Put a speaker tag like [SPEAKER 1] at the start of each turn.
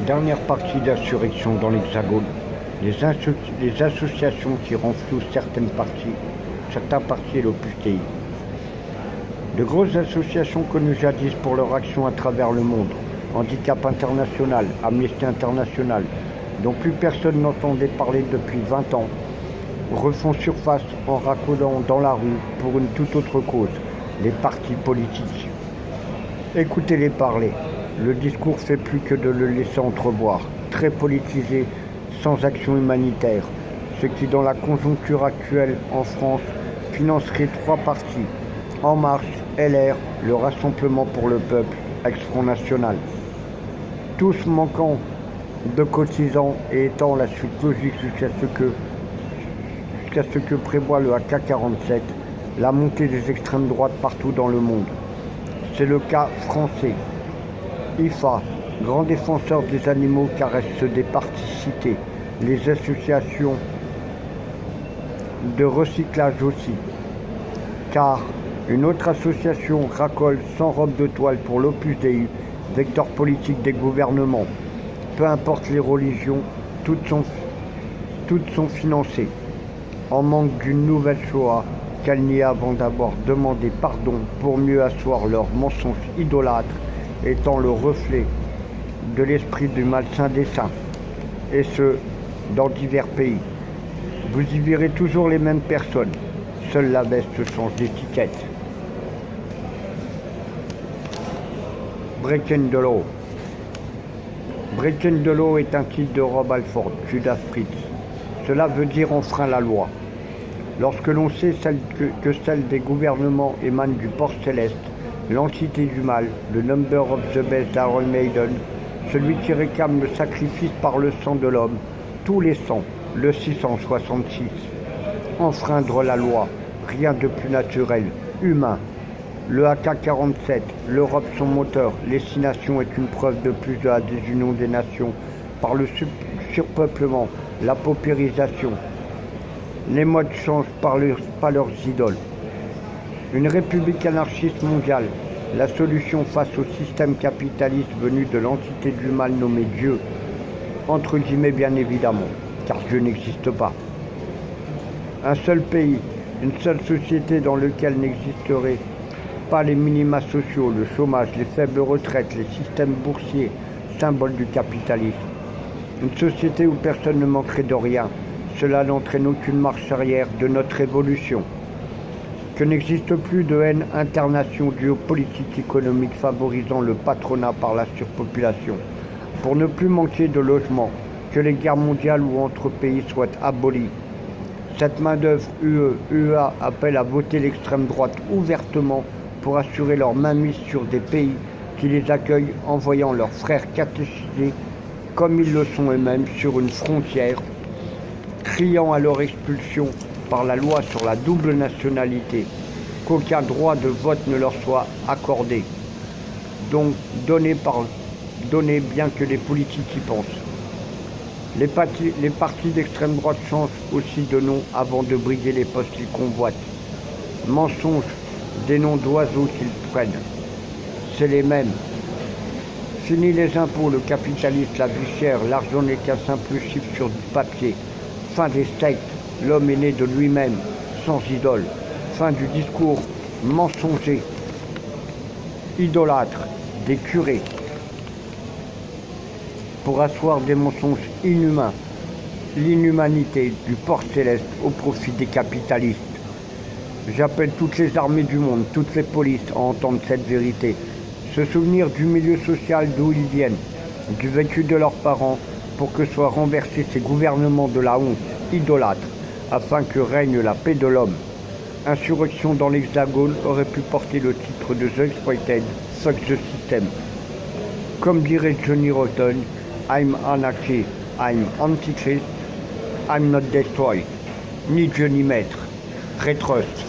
[SPEAKER 1] Dernière partie d'insurrection dans l'Hexagone. Les associations qui renflouent certains partis et l'Opus Dei. De grosses associations connues jadis pour leur action à travers le monde, Handicap International, Amnesty International, dont plus personne n'entendait parler depuis 20 ans, refont surface en raccolant dans la rue pour une toute autre cause, les partis politiques. Écoutez-les parler. Le discours fait plus que de le laisser entrevoir, très politisé, sans action humanitaire, ce qui dans la conjoncture actuelle en France financerait 3 partis, En Marche, LR, le Rassemblement pour le Peuple, ex-Front National. Tous manquant de cotisants et étant la suite logique jusqu'à ce que prévoit le AK-47, la montée des extrêmes droites partout dans le monde. C'est le cas français. IFA, grand défenseur des animaux, caresse ceux des partis cités, les associations de recyclage aussi. Car une autre association racole sans robe de toile pour l'Opus Dei, vecteur politique des gouvernements. Peu importe les religions, toutes sont financées. En manque d'une nouvelle Shoah qu'elle nie avant d'avoir demandé pardon pour mieux asseoir leurs mensonges idolâtres, étant le reflet de l'esprit du malsain dessein, et ce, dans divers pays. Vous y verrez toujours les mêmes personnes, seule la veste change d'étiquette. Breaking the Law. Breaking the Law est un titre de Rob Halford, Judas Priest. Cela veut dire enfreint la loi. Lorsque l'on sait que celle des gouvernements émane du port céleste, l'entité du mal, le Number of the Beast d'Iron Maiden, celui qui réclame le sacrifice par le sang de l'homme, tous les sangs, le 666. Enfreindre la loi, rien de plus naturel, humain. Le AK-47, l'Europe son moteur, les 6 nations est une preuve de plus de la désunion des nations par le surpeuplement, la paupérisation. Les modes changent pas leurs idoles. Une république anarchiste mondiale, la solution face au système capitaliste venu de l'entité du mal nommé Dieu, entre guillemets bien évidemment, car Dieu n'existe pas. Un seul pays, une seule société dans laquelle n'existeraient pas les minima sociaux, le chômage, les faibles retraites, les systèmes boursiers, symboles du capitalisme. Une société où personne ne manquerait de rien. Cela n'entraîne aucune marche arrière de notre évolution. Que n'existe plus de haine internationale due aux politiques économiques favorisant le patronat par la surpopulation. Pour ne plus manquer de logements, que les guerres mondiales ou entre pays soient abolies. Cette main-d'œuvre UEA appelle à voter l'extrême droite ouvertement pour assurer leur mainmise sur des pays qui les accueillent en voyant leurs frères catéchisés comme ils le sont eux-mêmes sur une frontière, criant à leur expulsion par la loi sur la double nationalité, qu'aucun droit de vote ne leur soit accordé. Donc donné bien que les politiques y pensent. Les partis d'extrême droite changent aussi de nom avant de briguer les postes qu'ils convoitent. Mensonges, des noms d'oiseaux qu'ils prennent. C'est les mêmes. Fini les impôts, le capitalisme, la vie chère, l'argent n'est qu'un simple chiffre sur du papier. Fin des sectes, l'homme est né de lui-même, sans idole. Fin du discours mensonger, idolâtre, des curés. Pour asseoir des mensonges inhumains, l'inhumanité du port céleste au profit des capitalistes. J'appelle toutes les armées du monde, toutes les polices à entendre cette vérité, se souvenir du milieu social d'où ils viennent, du vécu de leurs parents, pour que soient renversés ces gouvernements de la honte, idolâtres, afin que règne la paix de l'homme. Insurrection dans l'Hexagone aurait pu porter le titre de The Exploited, Fuck the System. Comme dirait Johnny Rotten, I'm anarchy, I'm antichrist, I'm not destroyed. Ni Dieu ni maître. Rétrust.